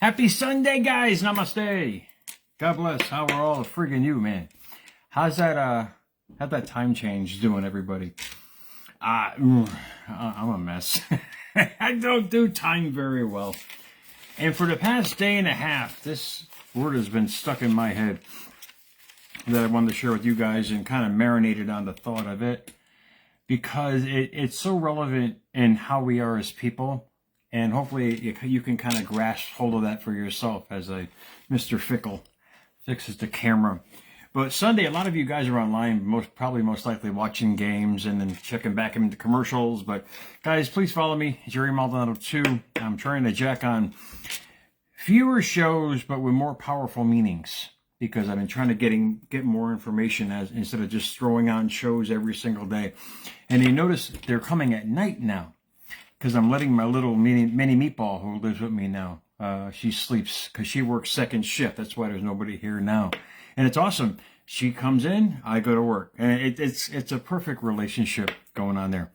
Happy Sunday, guys. Namaste. God bless. How are all friggin' you, man? How's that time change doing, everybody? I'm a mess. I don't do time very well. And for the past day and a half, this word has been stuck in my head that I wanted to share with you guys and kind of marinated on the thought of it because it's so relevant in how we are as people. And hopefully you can kind of grasp hold of that for yourself as Mr. Fickle fixes the camera. But Sunday, a lot of you guys are online, most likely watching games and then checking back into commercials. But guys, please follow me, Jerry Maldonado 2. I'm trying to jack on fewer shows, but with more powerful meanings, because I've been trying to get more information instead of just throwing on shows every single day. And you notice they're coming at night now, because I'm letting my little mini meatball who lives with me now. She sleeps because she works second shift. That's why there's nobody here now. And it's awesome. She comes in, I go to work. And it's a perfect relationship going on there.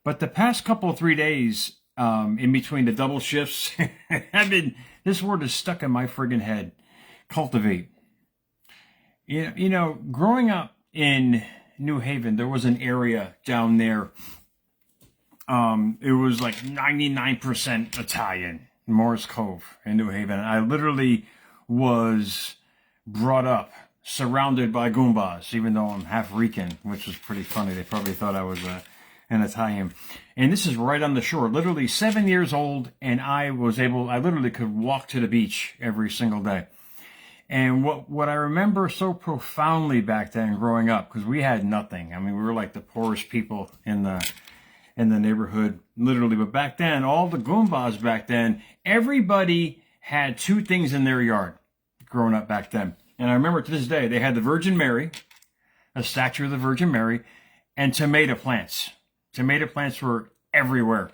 But the past couple of 3 days, in between the double shifts, this word is stuck in my friggin' head. Cultivate. You know, growing up in New Haven, there was an area down there. It was like 99% Italian, Morris Cove in New Haven. I literally was brought up surrounded by Goombas, even though I'm half Rican, which was pretty funny. They probably thought I was an Italian. And this is right on the shore, literally 7 years old. And I literally could walk to the beach every single day. And what I remember so profoundly back then growing up, because we had nothing. I mean, we were like the poorest people in the neighborhood, literally. But back then, all the Goombas back then, everybody had two things in their yard growing up back then. And I remember to this day, they had the Virgin Mary, a statue of the Virgin Mary, and tomato plants. Tomato plants were everywhere.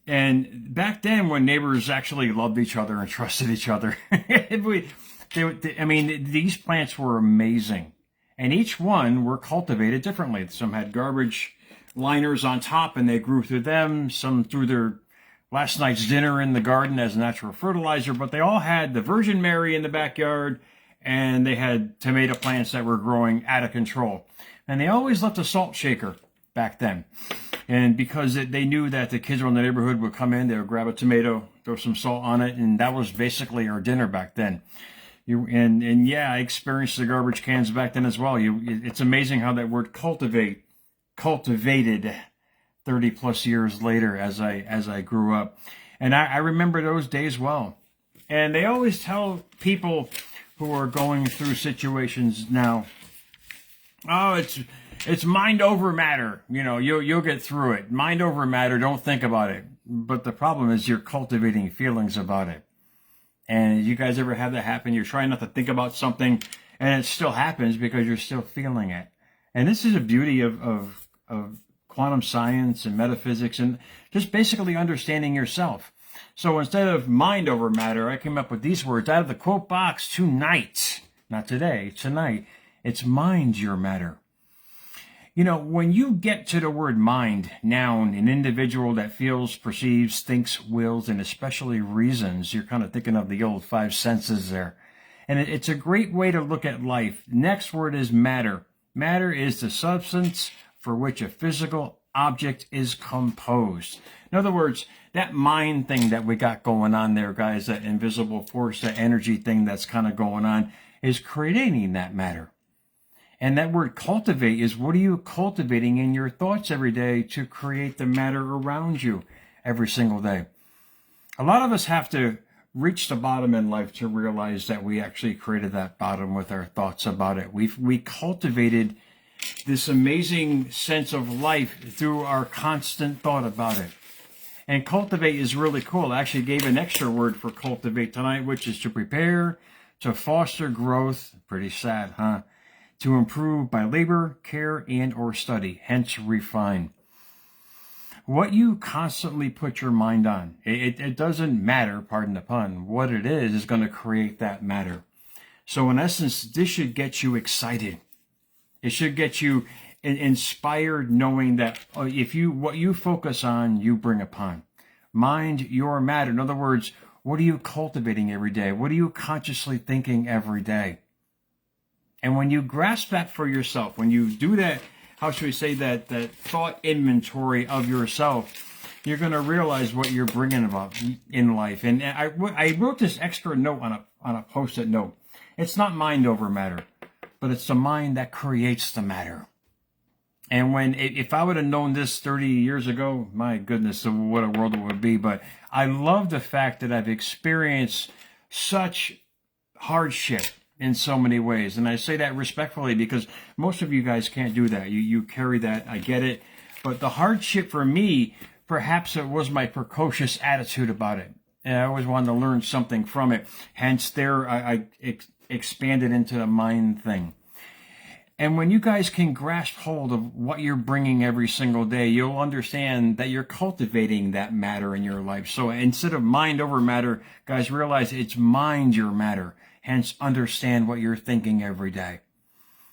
And back then, when neighbors actually loved each other and trusted each other, these plants were amazing. And each one were cultivated differently. Some had garbage liners on top and they grew through them. Some threw their last night's dinner in the garden as natural fertilizer, but they all had the Virgin Mary in the backyard and they had tomato plants that were growing out of control. And they always left a salt shaker back then. And because they knew that the kids around the neighborhood would come in, they would grab a tomato, throw some salt on it, and that was basically our dinner back then. I experienced the garbage cans back then as well. It's amazing how that word cultivated 30 plus years later as I grew up. And I remember those days well. And they always tell people who are going through situations now, oh, it's mind over matter. You know, you'll get through it. Mind over matter, don't think about it. But the problem is you're cultivating feelings about it. And you guys ever have that happen? You're trying not to think about something and it still happens because you're still feeling it. And this is the beauty of quantum science and metaphysics and just basically understanding yourself. So instead of mind over matter, I came up with these words out of the quote box tonight. Not today, tonight. It's mind your matter. You know, when you get to the word mind, noun, an individual that feels, perceives, thinks, wills, and especially reasons, you're kind of thinking of the old five senses there. And it's a great way to look at life. Next word is matter. Matter is the substance for which a physical object is composed. In other words, that mind thing that we got going on there, guys, that invisible force, that energy thing that's kind of going on, is creating that matter. And that word cultivate is, what are you cultivating in your thoughts every day to create the matter around you every single day? A lot of us have to reach the bottom in life to realize that we actually created that bottom with our thoughts about it. We cultivated this amazing sense of life through our constant thought about it. And cultivate is really cool. I actually gave an extra word for cultivate tonight, which is to prepare, to foster growth. Pretty sad, huh? To improve by labor, care, and or study, hence refine. What you constantly put your mind on, it doesn't matter, pardon the pun, what it is going to create that matter. So in essence, this should get you excited. It should get you inspired, knowing that what you focus on, you bring upon. Mind your matter. In other words, What are you cultivating every day? What are you consciously thinking every day? And when you grasp that for yourself, when you do that, how should we say that thought inventory of yourself, you're going to realize what you're bringing about in life. And I wrote this extra note on a post-it note. It's not mind over matter, but it's the mind that creates the matter. And if I would have known this 30 years ago, my goodness, what a world it would be. But I love the fact that I've experienced such hardship in so many ways. And I say that respectfully because most of you guys can't do that. You carry that, I get it. But the hardship for me, perhaps it was my precocious attitude about it. And I always wanted to learn something from it. Hence there, I expanded into the mind thing. And when you guys can grasp hold of what you're bringing every single day, you'll understand that you're cultivating that matter in your life. So instead of mind over matter, guys, realize it's mind your matter. Hence, understand what you're thinking every day.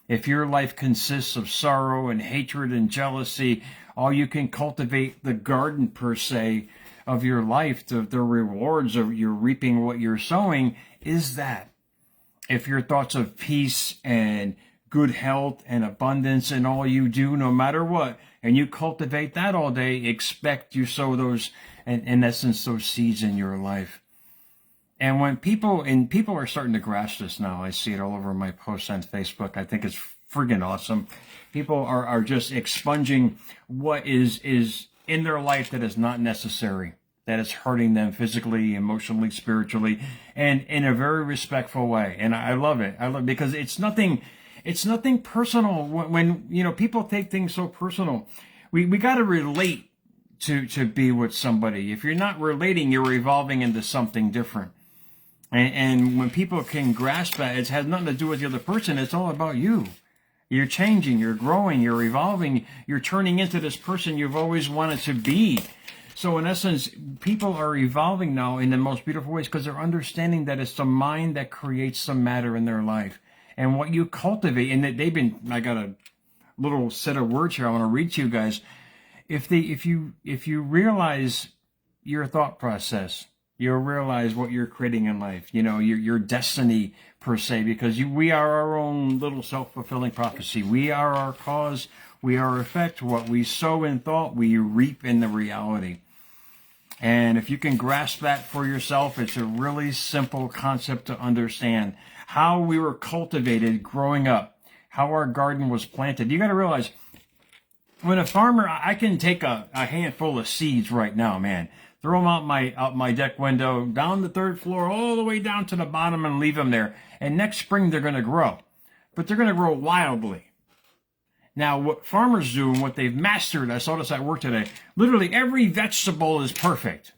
If your life consists of sorrow and hatred and jealousy, all you can cultivate the garden, per se, of your life, the rewards of you're reaping what you're sowing, is that. If your thoughts of peace and good health and abundance in all you do, no matter what, and you cultivate that all day, expect you sow those, in essence, those seeds in your life. And when people are starting to grasp this now, I see it all over my posts on Facebook. I think it's friggin' awesome. People are just expunging what is in their life that is not necessary, that is hurting them physically, emotionally, spiritually, and in a very respectful way. And I love it. I love it because it's nothing personal. When people take things so personal, we got to relate to be with somebody. If you're not relating, you're evolving into something different. And when people can grasp that, it has nothing to do with the other person. It's all about you. You're changing, you're growing, you're evolving, you're turning into this person you've always wanted to be. So in essence, people are evolving now in the most beautiful ways because they're understanding that it's the mind that creates the matter in their life. And what you cultivate, and that I got a little set of words here I want to read to you guys. If you realize your thought process, you'll realize what you're creating in life, your destiny, per se, because we are our own little self-fulfilling prophecy. We are our cause, we are our effect. What we sow in thought, we reap in the reality. And if you can grasp that for yourself, it's a really simple concept to understand. How we were cultivated growing up, how our garden was planted. You got to realize, when a farmer, I can take a handful of seeds right now, man, throw them out my deck window, down the third floor, all the way down to the bottom and leave them there. And next spring, they're going to grow. But they're going to grow wildly. Now, what farmers do and what they've mastered, I saw this at work today, literally every vegetable is perfect.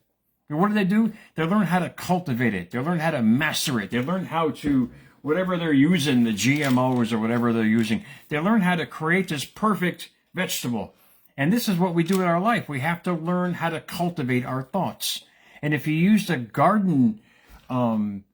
And what do? They learn how to cultivate it. They learn how to master it. They learn how to, whatever they're using, the GMOs or whatever they're using, they learn how to create this perfect vegetable. And this is what we do in our life. We have to learn how to cultivate our thoughts. And if you use the garden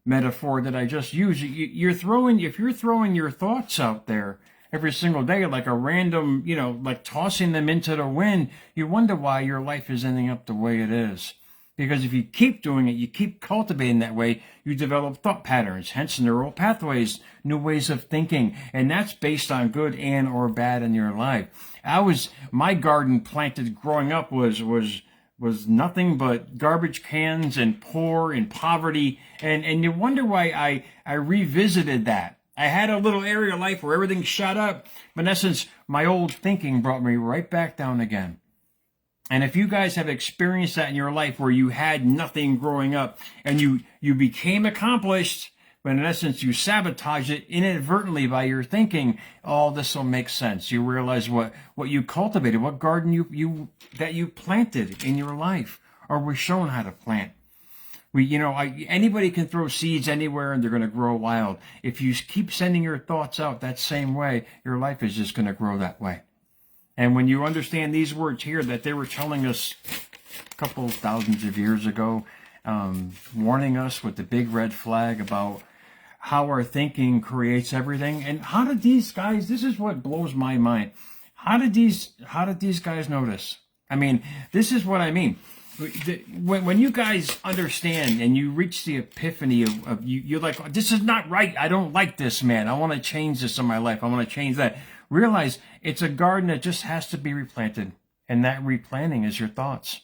metaphor that I just used, if you're throwing your thoughts out there every single day like a random, like tossing them into the wind, you wonder why your life is ending up the way it is. Because if you keep doing it, you keep cultivating that way, you develop thought patterns, hence neural pathways, new ways of thinking. And that's based on good and or bad in your life. My garden planted growing up was nothing but garbage cans and poor and poverty. And you wonder why I revisited that. I had a little area of life where everything shot up. But in essence, my old thinking brought me right back down again. And if you guys have experienced that in your life where you had nothing growing up and you became accomplished, but in essence you sabotaged it inadvertently by your thinking, all this will make sense. You realize what you cultivated, what garden that you planted in your life, or were shown how to plant. Anybody can throw seeds anywhere and they're going to grow wild. If you keep sending your thoughts out that same way, your life is just going to grow that way. And when you understand these words here that they were telling us a couple thousands of years ago, warning us with the big red flag about how our thinking creates everything. And how did these guys, this is what blows my mind. How did these guys notice? I mean, this is what I mean. when you guys understand and you reach the epiphany of you're like, oh, this is not right. I don't like this, man. I want to change this in my life. I want to change that. Realize it's a garden that just has to be replanted. And that replanting is your thoughts.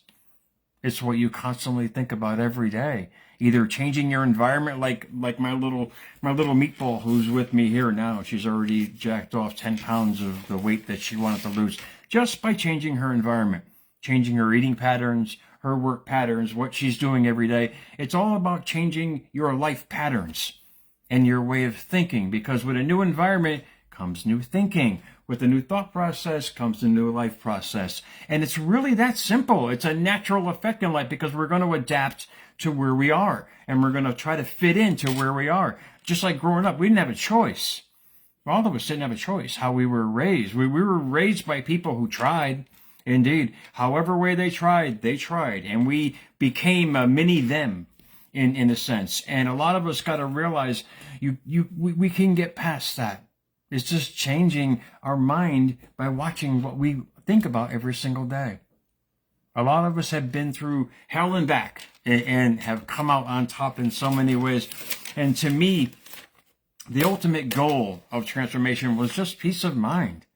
It's what you constantly think about every day. Either changing your environment, like my little meatball who's with me here now. She's already jacked off 10 pounds of the weight that she wanted to lose just by changing her environment, changing her eating patterns, her work patterns, what she's doing every day. It's all about changing your life patterns and your way of thinking, because with a new environment comes new thinking. With a new thought process comes a new life process. And it's really that simple. It's a natural effect in life, because we're going to adapt to where we are, and we're going to try to fit into where we are. Just like growing up, we didn't have a choice. All of us didn't have a choice how we were raised. We were raised by people who tried. Indeed, however way they tried, and we became a mini them in a sense. And a lot of us got to realize we can get past that. It's just changing our mind by watching what we think about every single day. A lot of us have been through hell and back and have come out on top in so many ways. And to me, the ultimate goal of transformation was just peace of mind.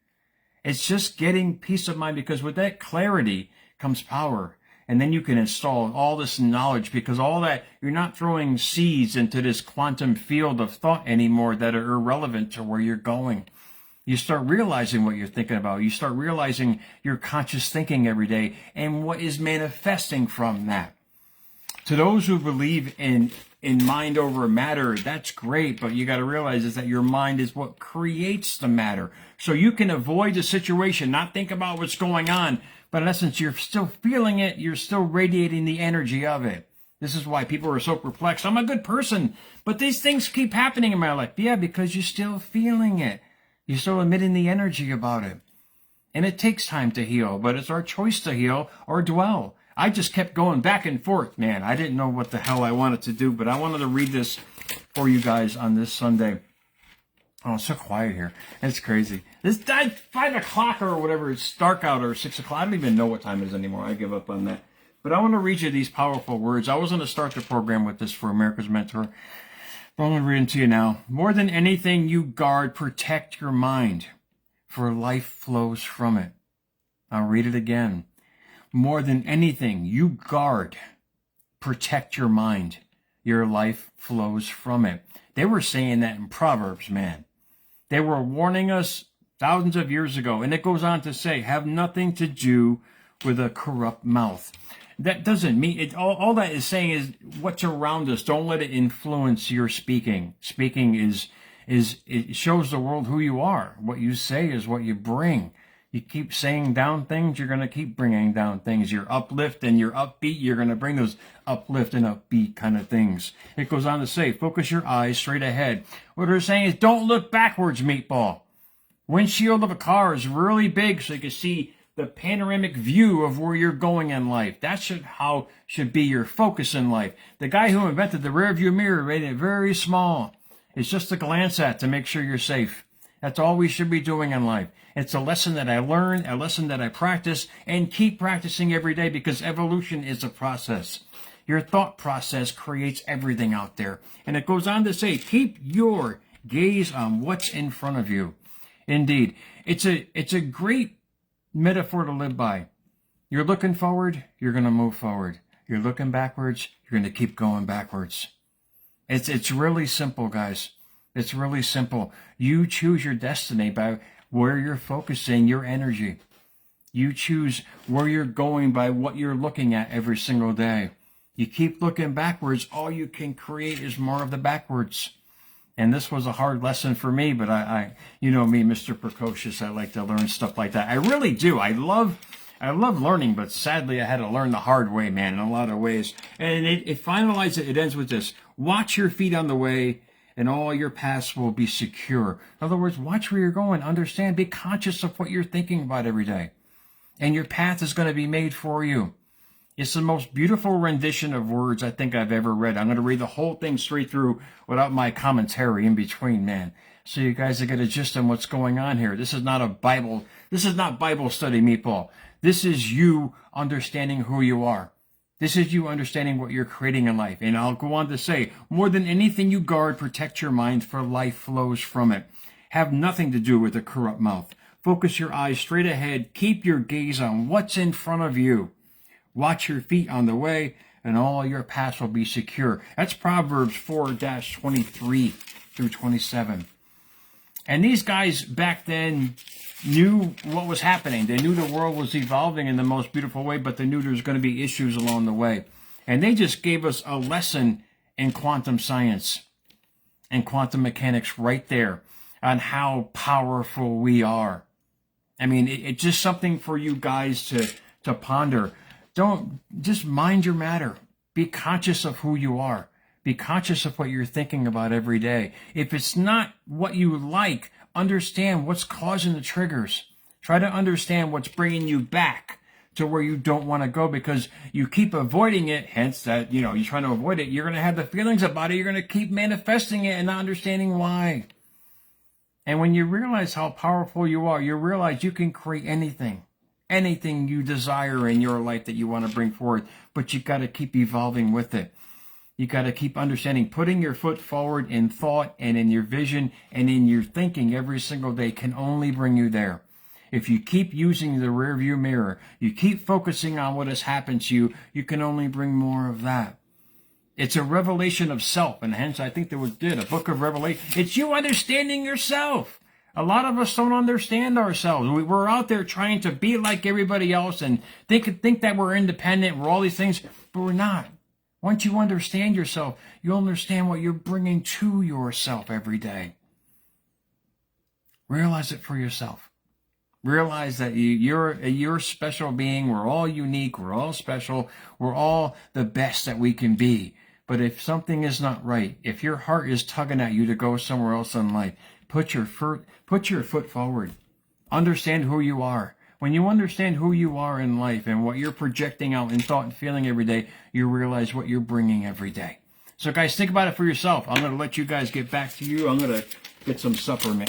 It's just getting peace of mind, because with that clarity comes power. And then you can install all this knowledge, because all that, you're not throwing seeds into this quantum field of thought anymore that are irrelevant to where you're going. You start realizing what you're thinking about. You start realizing your conscious thinking every day and what is manifesting from that. To those who believe in mind over matter, that's great, but you got to realize is that your mind is what creates the matter. So you can avoid the situation, not think about what's going on, but in essence, you're still feeling it. You're still radiating the energy of it. This is why people are so perplexed. I'm a good person, but these things keep happening in my life. Yeah, because you're still feeling it. You're still emitting the energy about it. And it takes time to heal, but it's our choice to heal or dwell. I just kept going back and forth, man. I didn't know what the hell I wanted to do, but I wanted to read this for you guys on this Sunday. Oh, it's so quiet here. It's crazy. It's 5 o'clock or whatever. It's dark out, or 6 o'clock. I don't even know what time it is anymore. I give up on that. But I want to read you these powerful words. I was going to start the program with this for America's Mentor, but I'm going to read it to you now. More than anything you guard, protect your mind, for life flows from it. I'll read it again. More than anything you guard, protect your mind. Your life flows from it. They were saying that in Proverbs, man. They were warning us thousands of years ago. And it goes on to say, have nothing to do with a corrupt mouth. That doesn't mean it. All that is saying is what's around us. Don't let it influence your speaking. Speaking it shows the world who you are. What you say is what you bring. You keep saying down things, you're going to keep bringing down things. You're uplift and you're upbeat, you're going to bring those uplift and upbeat kind of things. It goes on to say, focus your eyes straight ahead. What they're saying is don't look backwards, meatball. Windshield of a car is really big so you can see the panoramic view of where you're going in life. That should be your focus in life. The guy who invented the rear view mirror made it very small. It's just to glance at to make sure you're safe. That's all we should be doing in life. It's a lesson that I learned, a lesson that I practice, and keep practicing every day, because evolution is a process. Your thought process creates everything out there. And it goes on to say, keep your gaze on what's in front of you. Indeed, it's a great metaphor to live by. You're looking forward, you're going to move forward. You're looking backwards, you're going to keep going backwards. It's really simple, guys. It's really simple. You choose your destiny by where you're focusing your energy. You choose where you're going by what you're looking at every single day. You keep looking backwards, all you can create is more of the backwards. And this was a hard lesson for me, but I you know me, Mr. Precocious, I like to learn stuff like that. I really do. I love learning, but sadly I had to learn the hard way, man, in a lot of ways. And it finalizes, it ends with this. Watch your feet on the way, and all your paths will be secure. In other words, watch where you're going. Understand, be conscious of what you're thinking about every day. And your path is going to be made for you. It's the most beautiful rendition of words I think I've ever read. I'm going to read the whole thing straight through without my commentary in between, man. So you guys get a gist on what's going on here. This is not a Bible. This is not Bible study, meatball. This is you understanding who you are. This is you understanding what you're creating in life. And I'll go on to say, more than anything you guard, protect your mind, for life flows from it. Have nothing to do with a corrupt mouth. Focus your eyes straight ahead. Keep your gaze on what's in front of you. Watch your feet on the way, and all your paths will be secure. That's Proverbs 4-23 through 27. And these guys back then knew what was happening. They knew the world was evolving in the most beautiful way, but they knew there was going to be issues along the way. And they just gave us a lesson in quantum science and quantum mechanics right there on how powerful we are. I mean, it's just something for you guys to ponder. Don't just mind your matter. Be conscious of who you are. Be conscious of what you're thinking about every day. If it's not what you like, understand what's causing the triggers. Try to understand what's bringing you back to where you don't want to go, because you keep avoiding it. Hence that, you're trying to avoid it. You're going to have the feelings about it. You're going to keep manifesting it and not understanding why. And when you realize how powerful you are, you realize you can create anything you desire in your life that you want to bring forward, but you got to keep evolving with it. You got to keep understanding, putting your foot forward in thought and in your vision and in your thinking every single day can only bring you there. If you keep using the rearview mirror, you keep focusing on what has happened to you, you can only bring more of that. It's a revelation of self, and hence I think that did a book of Revelation. It's you understanding yourself. A lot of us don't understand ourselves. We're out there trying to be like everybody else and think that we're independent, we're all these things, but we're not. Once you understand yourself, you'll understand what you're bringing to yourself every day. Realize it for yourself. Realize that you're a special being. We're all unique. We're all special. We're all the best that we can be. But if something is not right, if your heart is tugging at you to go somewhere else in life, put your foot forward. Understand who you are. When you understand who you are in life and what you're projecting out in thought and feeling every day, you realize what you're bringing every day. So guys, think about it for yourself. I'm going to let you guys get back to you. I'm going to get some supper, man.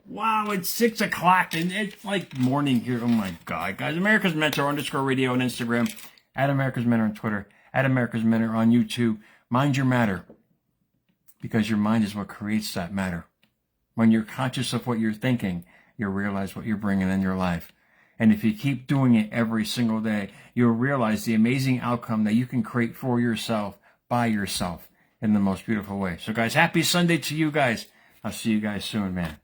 Wow, it's 6 o'clock and it's like morning here. Oh my God, guys. America's Mentor _radio on Instagram, at America's Mentor on Twitter, at America's Mentor on YouTube. Mind your matter, because your mind is what creates that matter. When you're conscious of what you're thinking, you'll realize what you're bringing in your life. And if you keep doing it every single day, you'll realize the amazing outcome that you can create for yourself, by yourself, in the most beautiful way. So guys, happy Sunday to you guys. I'll see you guys soon, man.